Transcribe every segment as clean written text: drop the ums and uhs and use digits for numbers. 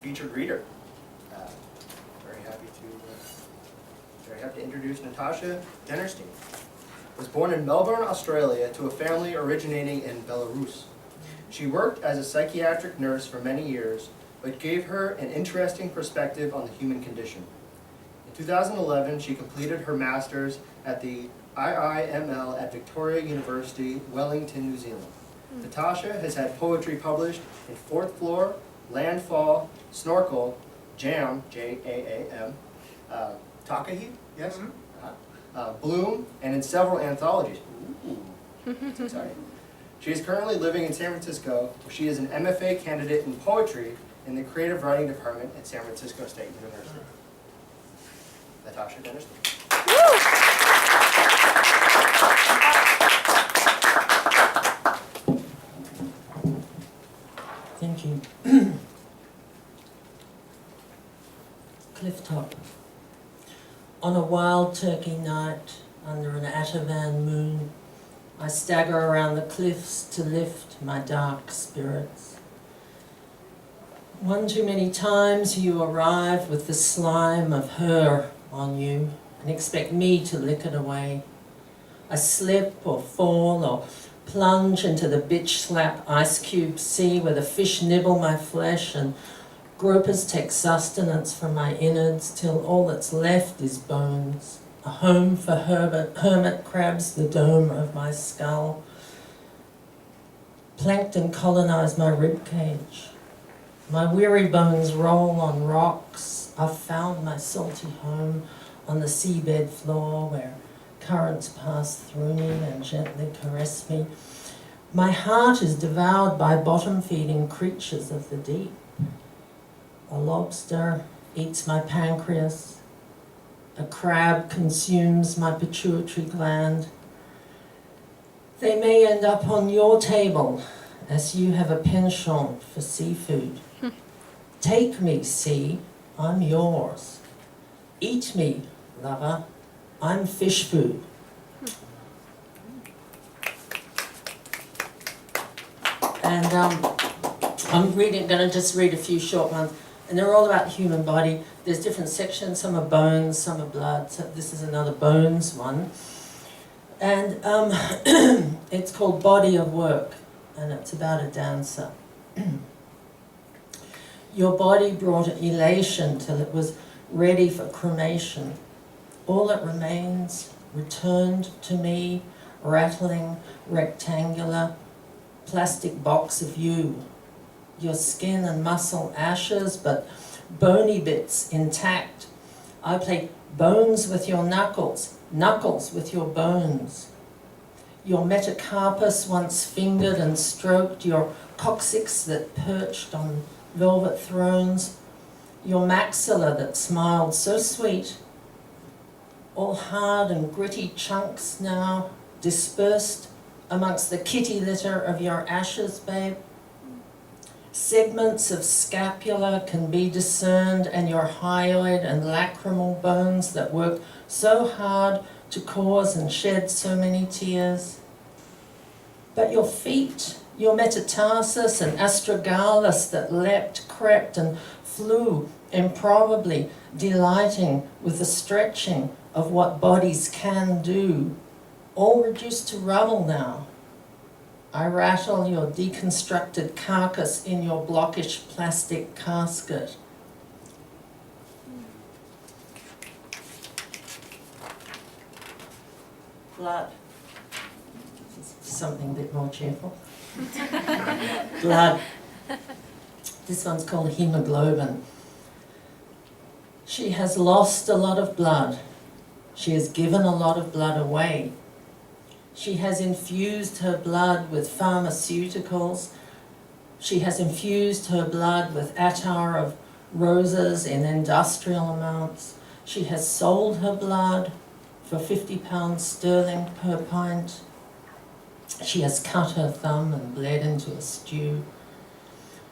featured reader. Very happy to introduce Natasha Dennerstein. Was born in Melbourne, Australia, to a family originating in Belarus. She worked as a psychiatric nurse for many years, but gave her an interesting perspective on the human condition. In 2011, she completed her master's at the IIML at Victoria University, Wellington, New Zealand. Natasha has had poetry published in Fourth Floor, Landfall, Snorkel, JAAM, J-A-A-M, Takahe, yes? Bloom, and in several anthologies. Ooh, that's exciting. She is currently living in San Francisco, where she is an MFA candidate in poetry in the creative writing department at San Francisco State University. Natasha Dennerstein. Thank you. Clifftop. On a wild turkey night, under an Atavan moon, I stagger around the cliffs to lift my dark spirits. One too many times you arrive with the slime of her on you and expect me to lick it away. I slip or fall or plunge into the bitch slap ice cube sea where the fish nibble my flesh and gropers take sustenance from my innards till all that's left is bones. A home for hermit crabs, the dome of my skull. Plankton colonize my ribcage. My weary bones roll on rocks. I've found my salty home on the seabed floor where currents pass through me and gently caress me. My heart is devoured by bottom-feeding creatures of the deep. A lobster eats my pancreas. A crab consumes my pituitary gland. They may end up on your table as you have a penchant for seafood. Take me, sea, I'm yours. Eat me, lover, I'm fish food. And I'm going to just read a few short ones. And they're all about the human body. There's different sections, some are bones, some are blood. So this is another bones one. And it's called Body of Work, and it's about a dancer. Your body brought elation till it was ready for cremation. All that remains returned to me, rattling, rectangular, plastic box of you. Your skin and muscle ashes, but bony bits intact. I play bones with your knuckles, knuckles with your bones. Your metacarpus once fingered and stroked, your coccyx that perched on velvet thrones, your maxilla that smiled so sweet, all hard and gritty chunks now, dispersed amongst the kitty litter of your ashes, babe. Segments of scapula can be discerned, and your hyoid and lacrimal bones that work so hard to cause and shed so many tears. But your feet, your metatarsus and astragalus that leapt, crept and flew improbably, delighting with the stretching of what bodies can do, all reduced to rubble now. I rattle your deconstructed carcass in your blockish plastic casket. Blood. Something a bit more cheerful. Blood. This one's called Hemoglobin. She has lost a lot of blood. She has given a lot of blood away. She has infused her blood with pharmaceuticals. She has infused her blood with attar of roses in industrial amounts. She has sold her blood for £50 sterling per pint. She has cut her thumb and bled into a stew.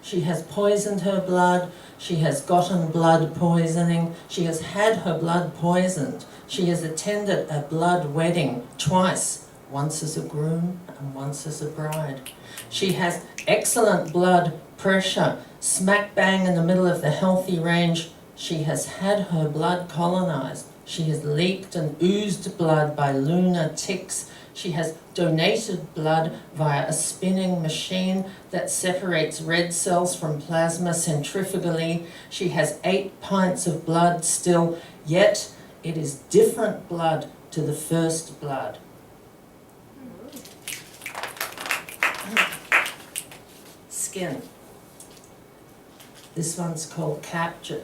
She has poisoned her blood. She has gotten blood poisoning. She has had her blood poisoned. She has attended a blood wedding twice, once as a groom and once as a bride. She has excellent blood pressure, smack bang in the middle of the healthy range. She has had her blood colonized. She has leaked and oozed blood by lunar ticks. She has donated blood via a spinning machine that separates red cells from plasma centrifugally. She has 8 pints of blood still, yet it is different blood to the first blood. Skin. This one's called Captured.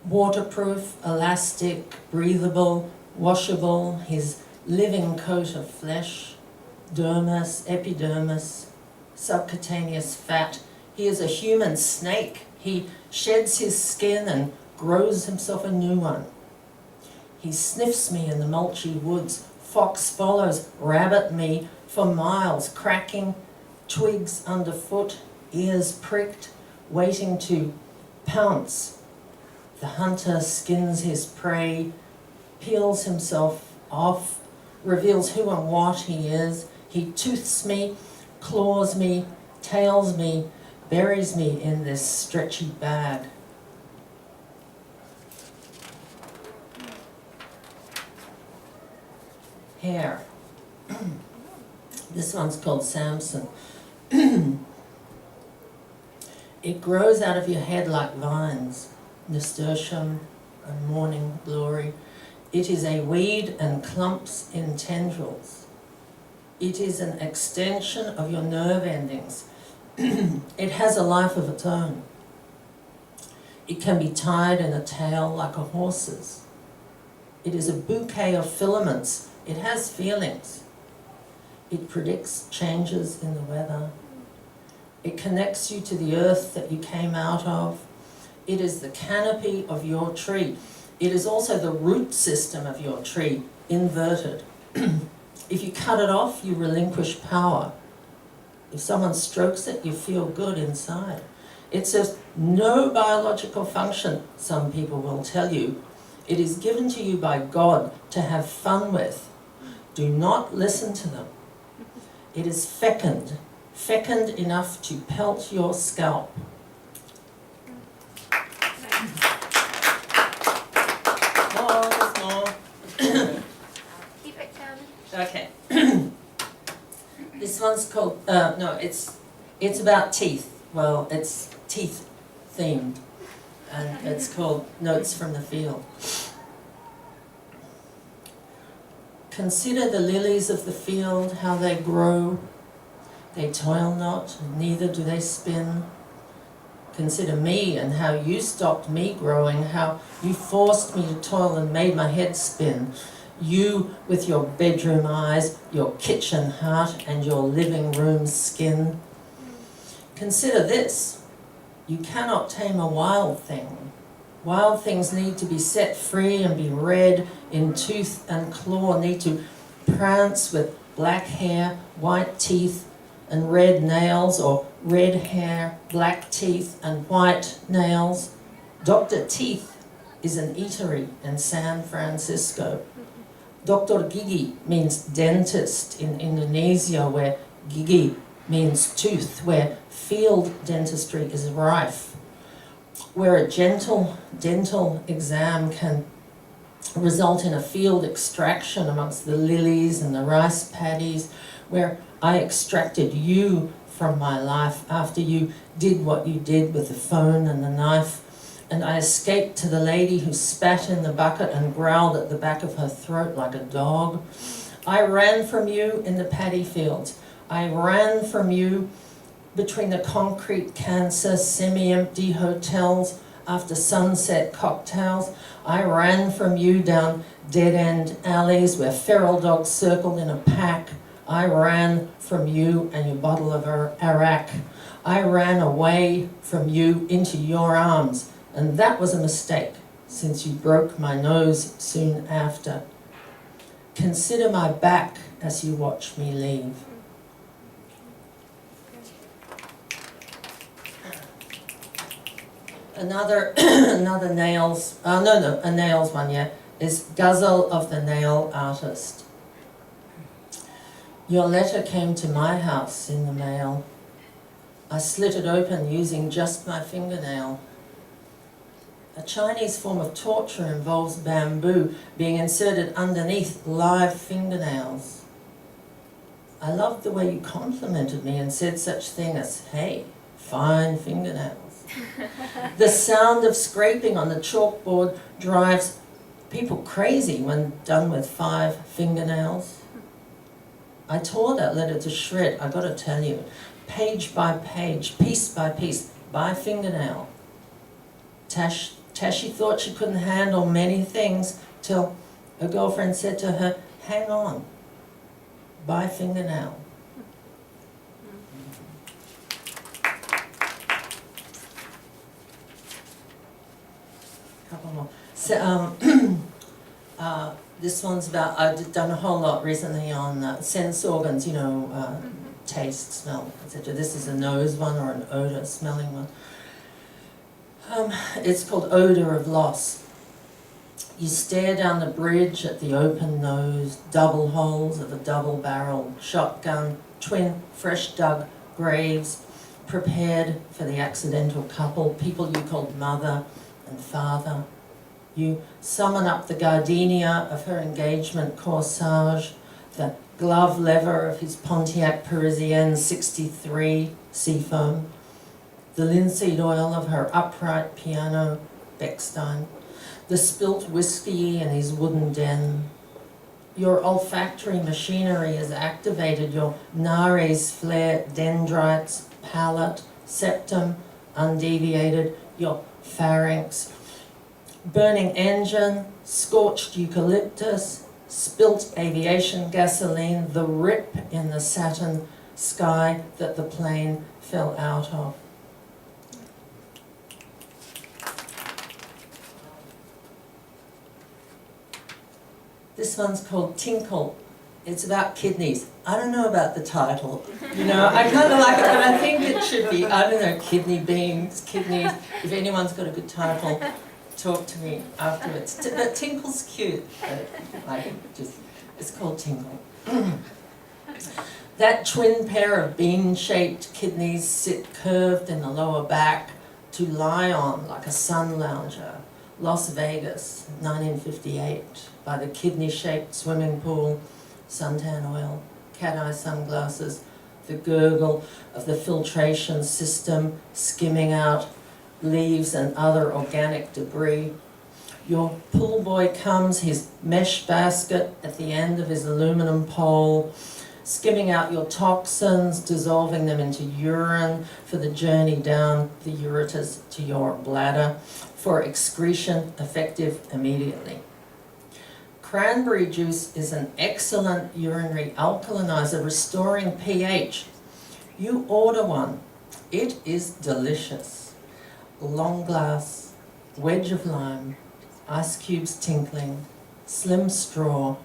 Waterproof, elastic, breathable, washable, his living coat of flesh, dermis, epidermis, subcutaneous fat. He is a human snake. He sheds his skin and grows himself a new one. He sniffs me in the mulchy woods. Fox follows rabbit me for miles, cracking twigs underfoot, ears pricked, waiting to pounce. The hunter skins his prey, peels himself off, reveals who and what he is. He tooths me, claws me, tails me, buries me in this stretchy bag. Hair. This one's called Samson. It grows out of your head like vines, nasturtium and morning glory. It is a weed and clumps in tendrils. It is an extension of your nerve endings. It has a life of its own. It can be tied in a tail like a horse's. It is a bouquet of filaments. It has feelings. It predicts changes in the weather. It connects you to the earth that you came out of. It is the canopy of your tree. It is also the root system of your tree, inverted. If you cut it off, you relinquish power. If someone strokes it, you feel good inside. It serves no biological function, some people will tell you. It is given to you by God to have fun with. Do not listen to them. It is fecund enough to pelt your scalp. More. Keep it coming. Okay. This one's called, it's about teeth. Well, it's teeth themed. And it's called Notes from the Field. Consider the lilies of the field, how they grow. They toil not, neither do they spin. Consider me and how you stopped me growing, how you forced me to toil and made my head spin. You with your bedroom eyes, your kitchen heart, and your living room skin. Consider this. You cannot tame a wild thing. Wild things need to be set free and be red in tooth and claw, need to prance with black hair, white teeth, and red nails, or red hair, black teeth, and white nails. Dr. Teeth is an eatery in San Francisco. Dr. Gigi means dentist in Indonesia, where gigi means tooth, where field dentistry is rife, where a gentle dental exam can result in a field extraction amongst the lilies and the rice paddies, where I extracted you from my life after you did what you did with the phone and the knife, and I escaped to the lady who spat in the bucket and growled at the back of her throat like a dog. I ran from you in the paddy fields. I ran from you between the concrete cancer semi-empty hotels after sunset cocktails. I ran from you down dead-end alleys where feral dogs circled in a pack. I ran from you and your bottle of Arak. I ran away from you into your arms, and that was a mistake, since you broke my nose soon after. Consider my back as you watch me leave. Another nails, a nails one, yeah, is Ghazal of the Nail Artist. Your letter came to my house in the mail. I slit it open using just my fingernail. A Chinese form of torture involves bamboo being inserted underneath live fingernails. I loved the way you complimented me and said such thing as, hey, fine fingernails. The sound of scraping on the chalkboard drives people crazy when done with 5 fingernails. I tore that letter to shred, I gotta tell you, page by page, piece by fingernail. Tashi thought she couldn't handle many things till her girlfriend said to her, hang on, by fingernail. Couple more. So, this one's about, I've done a whole lot recently on sense organs, you know, taste, smell, etc. This is a nose one or an odor smelling one. It's called Odor of Loss. You stare down the bridge at the open nose, double holes of a double-barreled shotgun, twin fresh dug graves, prepared for the accidental couple, people you called mother and father. You summon up the gardenia of her engagement corsage, the glove lever of his Pontiac Parisienne 63 Seafoam, the linseed oil of her upright piano Bechstein, the spilt whiskey in his wooden den. Your olfactory machinery is activated, your nares flare dendrites, palate, septum undeviated, your pharynx, burning engine, scorched eucalyptus, spilt aviation gasoline, the rip in the satin sky that the plane fell out of. This one's called Tinkle. It's about kidneys. I don't know about the title. You know, I kind of like it, but I think it should be, I don't know, kidney beans, kidneys. If anyone's got a good title, talk to me afterwards. But Tinkle's cute. But it's called Tinkle. That twin pair of bean-shaped kidneys sit curved in the lower back to lie on like a sun lounger. Las Vegas, 1958, by the kidney-shaped swimming pool, suntan oil, cat-eye sunglasses, the gurgle of the filtration system skimming out leaves and other organic debris. Your pool boy comes, his mesh basket at the end of his aluminum pole, skimming out your toxins, dissolving them into urine for the journey down the ureters to your bladder, for excretion effective immediately. Cranberry juice is an excellent urinary alkalinizer, restoring pH. You order one. It is delicious. Long glass, wedge of lime, ice cubes tinkling, slim straw,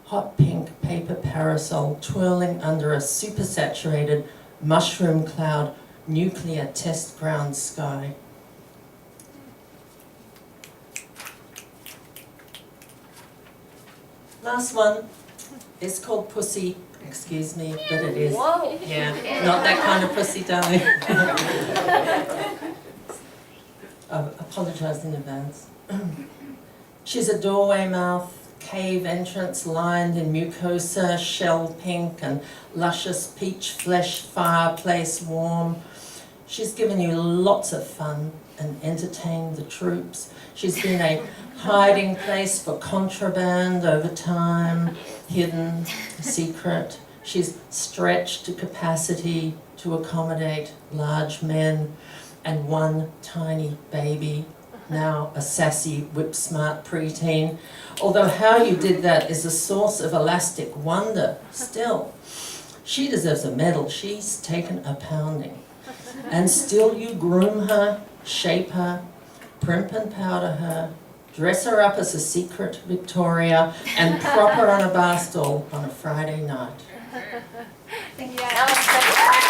hot pink paper parasol twirling under a supersaturated mushroom cloud nuclear test ground sky. Last one is called Pussy. Excuse me, but it is. Whoa. Yeah, not that kind of pussy, darling. I apologise in advance. She's a doorway mouth, cave entrance lined in mucosa, shell pink and luscious peach flesh, fireplace warm. She's given you lots of fun and entertained the troops. She's been a hiding place for contraband over time, hidden, secret. She's stretched to capacity to accommodate large men and one tiny baby, now a sassy, whip-smart preteen. Although how you did that is a source of elastic wonder still. She deserves a medal. She's taken a pounding. And still you groom her, shape her, primp and powder her, dress her up as a secret Victoria, and prop her on a bar stool on a Friday night. Thank you.